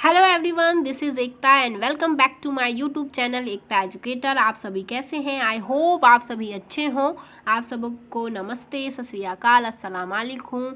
Hello everyone, this is Ekta and welcome back to my YouTube channel Ekta educator. आप सभी कैसे हैं? आई होप आप सभी अच्छे हों। आप सबको नमस्ते, सत श्री अकाल, अस्सलाम वालेकुम,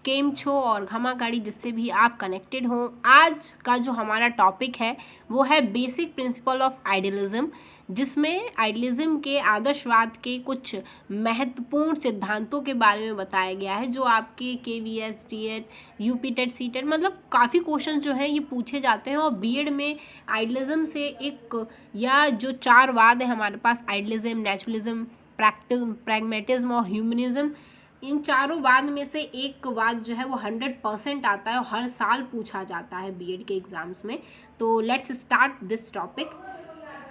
केम छो और घमा गाड़ी जिससे भी आप कनेक्टेड हों। आज का जो हमारा टॉपिक है वो है बेसिक प्रिंसिपल ऑफ आइडियलिज्म, जिसमें आइडियलिज्म के आदर्शवाद के कुछ महत्वपूर्ण सिद्धांतों के बारे में बताया गया है, जो आपके KVS, TET, UP TET, CTET मतलब काफ़ी क्वेश्चन जो हैं ये पूछे जाते हैं। और बीएड में आइडियलिज्म से एक या जो चार वाद है हमारे पास, आइडियलिज्म, नेचुरलिज्म, प्रैग्मेटिज्म और ह्यूमनिज्म, इन चारों वाद में से एक वाद जो है वो 100% आता है और हर साल पूछा जाता है बीएड के एग्जाम्स में। तो let's start this topic.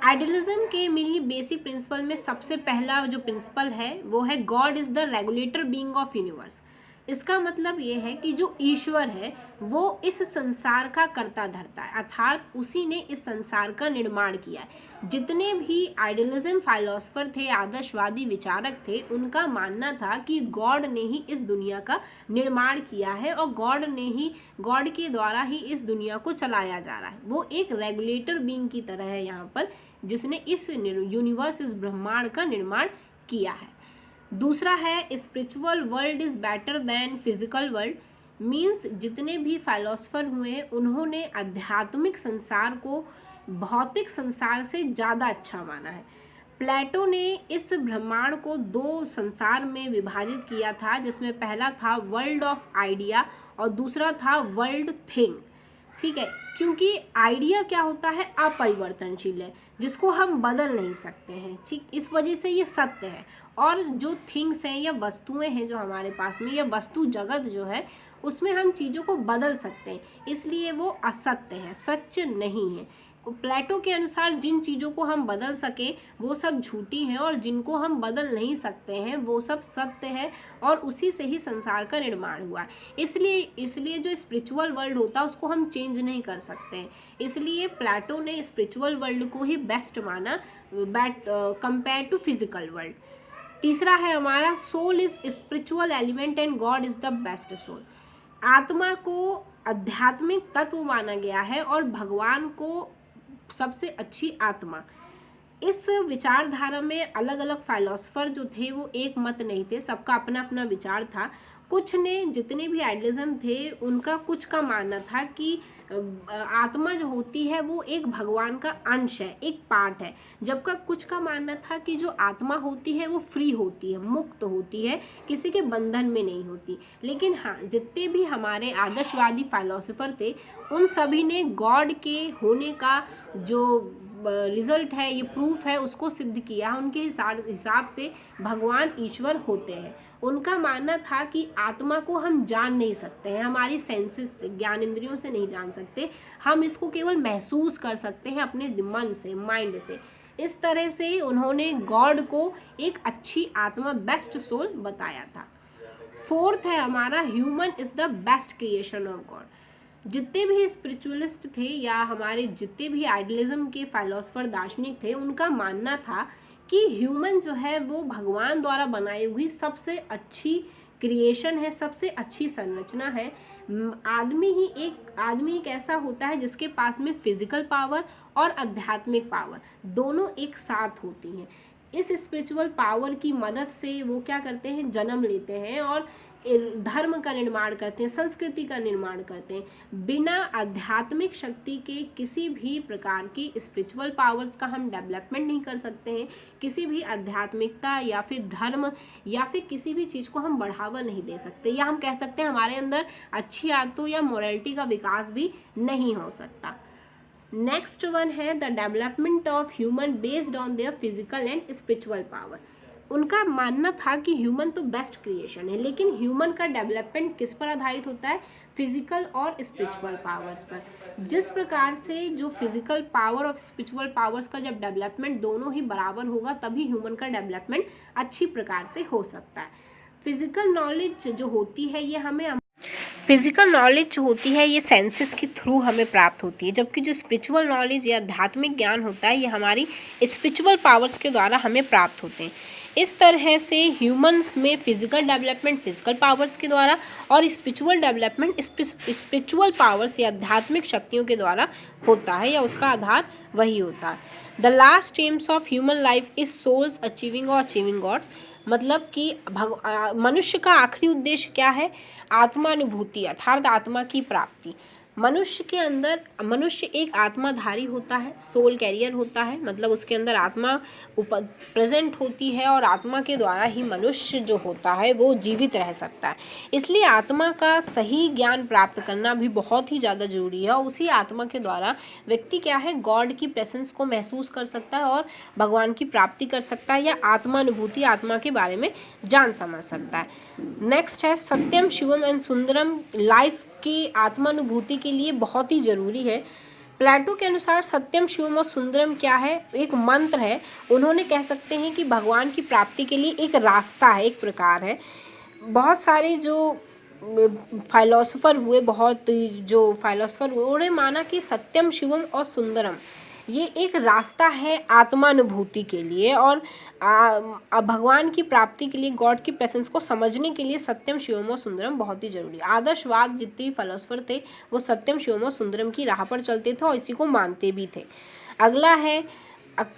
Idealism के मेनली बेसिक प्रिंसिपल में सबसे पहला जो प्रिंसिपल है वो है God is the regulator being of universe. इसका मतलब ये है कि जो ईश्वर है वो इस संसार का कर्ता धर्ता है, अर्थात उसी ने इस संसार का निर्माण किया है। जितने भी आइडियलिज्म फाइलोसफर थे, आदर्शवादी विचारक थे, उनका मानना था कि गॉड ने ही इस दुनिया का निर्माण किया है और गॉड के द्वारा ही इस दुनिया को चलाया जा रहा है। वो एक रेगुलेटर बीइंग की तरह है यहाँ पर, जिसने इस यूनिवर्स, इस ब्रह्मांड का निर्माण किया है। दूसरा है spiritual world is better than physical world. Means जितने भी फाइलोसफर हुए हैं उन्होंने आध्यात्मिक संसार को भौतिक संसार से ज़्यादा अच्छा माना है। प्लेटो ने इस ब्रह्मांड को दो संसार में विभाजित किया था, जिसमें पहला था वर्ल्ड ऑफ आइडिया और दूसरा था वर्ल्ड थिंग। ठीक है, क्योंकि आइडिया क्या होता है, अपरिवर्तनशील है, जिसको हम बदल नहीं सकते हैं। ठीक, इस वजह से ये सत्य है। और जो थिंग्स हैं या वस्तुएं हैं जो हमारे पास में, या वस्तु जगत जो है, उसमें हम चीज़ों को बदल सकते हैं, इसलिए वो असत्य है, सच नहीं है। प्लेटो के अनुसार जिन चीज़ों को हम बदल सकें वो सब झूठी हैं और जिनको हम बदल नहीं सकते हैं वो सब सत्य है, और उसी से ही संसार का निर्माण हुआ है। इसलिए जो स्पिरिचुअल वर्ल्ड होता है उसको हम चेंज नहीं कर सकते हैं। इसलिए प्लेटो ने स्पिरिचुअल वर्ल्ड को ही बेस्ट माना कंपेयर टू फिजिकल वर्ल्ड। तीसरा है हमारा soul is spiritual element and God is the best soul. आत्मा को आध्यात्मिक तत्व माना गया है और भगवान को सबसे अच्छी आत्मा। इस विचारधारा में अलग अलग फाइलोसफर जो थे वो एक मत नहीं थे, सबका अपना अपना विचार था। कुछ ने, जितने भी आइडियलिज्म थे उनका कुछ का मानना था कि आत्मा जो होती है वो एक भगवान का अंश है, एक पार्ट है, जबकि कुछ का मानना था कि जो आत्मा होती है वो फ्री होती है, मुक्त होती है, किसी के बंधन में नहीं होती। लेकिन हाँ, जितने भी हमारे आदर्शवादी फाइलोसोफर थे उन सभी ने गॉड के होने का जो रिजल्ट है, ये प्रूफ है, उसको सिद्ध किया। उनके हिसाब से भगवान ईश्वर होते हैं। उनका मानना था कि आत्मा को हम जान नहीं सकते हैं, हमारी सेंसेस से, ज्ञान इंद्रियों से नहीं जान सकते, हम इसको केवल महसूस कर सकते हैं अपने मन से, माइंड से। इस तरह से उन्होंने गॉड को एक अच्छी आत्मा, बेस्ट सोल बताया था। फोर्थ है हमारा human is the best creation of God. जितने भी स्पिरिचुअलिस्ट थे या हमारे जितने भी आइडियलिज्म के फाइलोसफर, दार्शनिक थे, उनका मानना था कि ह्यूमन जो है वो भगवान द्वारा बनाई हुई सबसे अच्छी क्रिएशन है, सबसे अच्छी संरचना है। आदमी एक ऐसा होता है जिसके पास में फिजिकल पावर और आध्यात्मिक पावर दोनों एक साथ होती हैं। इस स्पिरिचुअल पावर की मदद से वो क्या करते हैं, जन्म लेते हैं और धर्म का निर्माण करते हैं, संस्कृति का निर्माण करते हैं। बिना आध्यात्मिक शक्ति के किसी भी प्रकार की स्पिरिचुअल पावर्स का हम डेवलपमेंट नहीं कर सकते हैं, किसी भी आध्यात्मिकता या फिर धर्म या फिर किसी भी चीज़ को हम बढ़ावा नहीं दे सकते, या हम कह सकते हैं हमारे अंदर अच्छी आदतों या मोरालिटी का विकास भी नहीं हो सकता। नेक्स्ट वन है the development of human based on their physical and spiritual power. उनका मानना था कि ह्यूमन तो बेस्ट क्रिएशन है, लेकिन ह्यूमन का डेवलपमेंट किस पर आधारित होता है, फिजिकल और स्पिरिचुअल पावर्स पर। जिस प्रकार से जो फिजिकल पावर और स्पिरिचुअल पावर्स का जब डेवलपमेंट दोनों ही बराबर होगा तभी ह्यूमन का डेवलपमेंट अच्छी प्रकार से हो सकता है। फिजिकल नॉलेज जो होती है ये सेंसेस के थ्रू हमें प्राप्त होती है, जबकि जो स्पिरिचुअल नॉलेज या आध्यात्मिक ज्ञान होता है ये हमारी स्पिरिचुअल पावर्स के द्वारा हमें प्राप्त होते हैं। इस तरह से ह्यूमंस में फिजिकल डेवलपमेंट फिजिकल पावर्स के द्वारा और स्पिरिचुअल डेवलपमेंट स्पिरिचुअल पावर्स या आध्यात्मिक शक्तियों के द्वारा होता है, या उसका आधार वही होता है। The last aims of human life is souls achieving और अचीविंग गॉड, मतलब कि मनुष्य का आखिरी उद्देश्य क्या है? आत्मानुभूति अर्थात आत्मा की प्राप्ति। मनुष्य के अंदर मनुष्य एक आत्माधारी होता है, सोल कैरियर होता है, मतलब उसके अंदर आत्मा प्रेजेंट होती है और आत्मा के द्वारा ही मनुष्य जो होता है वो जीवित रह सकता है। इसलिए आत्मा का सही ज्ञान प्राप्त करना भी बहुत ही ज़्यादा जरूरी है, और उसी आत्मा के द्वारा व्यक्ति क्या है, गॉड की प्रेजेंस को महसूस कर सकता है और भगवान की प्राप्ति कर सकता है, या आत्मानुभूति आत्मा के बारे में जान समझ सकता है। नेक्स्ट है सत्यम शिवम एंड सुंदरम, लाइफ की आत्मानुभूति के लिए बहुत ही ज़रूरी है। प्लेटो के अनुसार सत्यम शिवम और सुंदरम क्या है? एक मंत्र है। उन्होंने कह सकते हैं कि भगवान की प्राप्ति के लिए एक रास्ता है, एक प्रकार है। बहुत सारे जो फाइलोसोफर हुए उन्होंने माना कि सत्यम शिवम और सुंदरम ये एक रास्ता है आत्मानुभूति के लिए, और भगवान की प्राप्ति के लिए, गॉड की प्रेजेंस को समझने के लिए सत्यम शिवम और सुंदरम बहुत ही जरूरी है। आदर्शवाद जितने भी फिलोसोफर थे वो सत्यम शिवम और सुंदरम की राह पर चलते थे और इसी को मानते भी थे। अगला है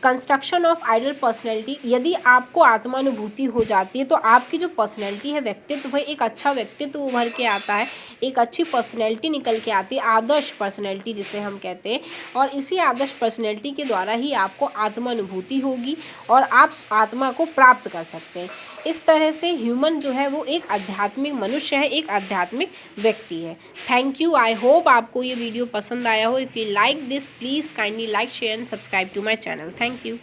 कंस्ट्रक्शन ऑफ आइडल पर्सनैलिटी। यदि आपको आत्मानुभूति हो जाती है तो आपकी जो पर्सनैलिटी है, व्यक्तित्व है, एक अच्छा व्यक्तित्व उभर के आता है, एक अच्छी पर्सनैलिटी निकल के आती है, आदर्श पर्सनैलिटी जिसे हम कहते हैं, और इसी आदर्श पर्सनैलिटी के द्वारा ही आपको आत्मानुभूति होगी और आप आत्मा को प्राप्त कर सकते हैं। इस तरह से ह्यूमन जो है वो एक आध्यात्मिक मनुष्य है, एक आध्यात्मिक व्यक्ति है। Thank you. आई होप आपको ये वीडियो पसंद आया हो। If you like this please kindly like share and subscribe to my channel. Thank you.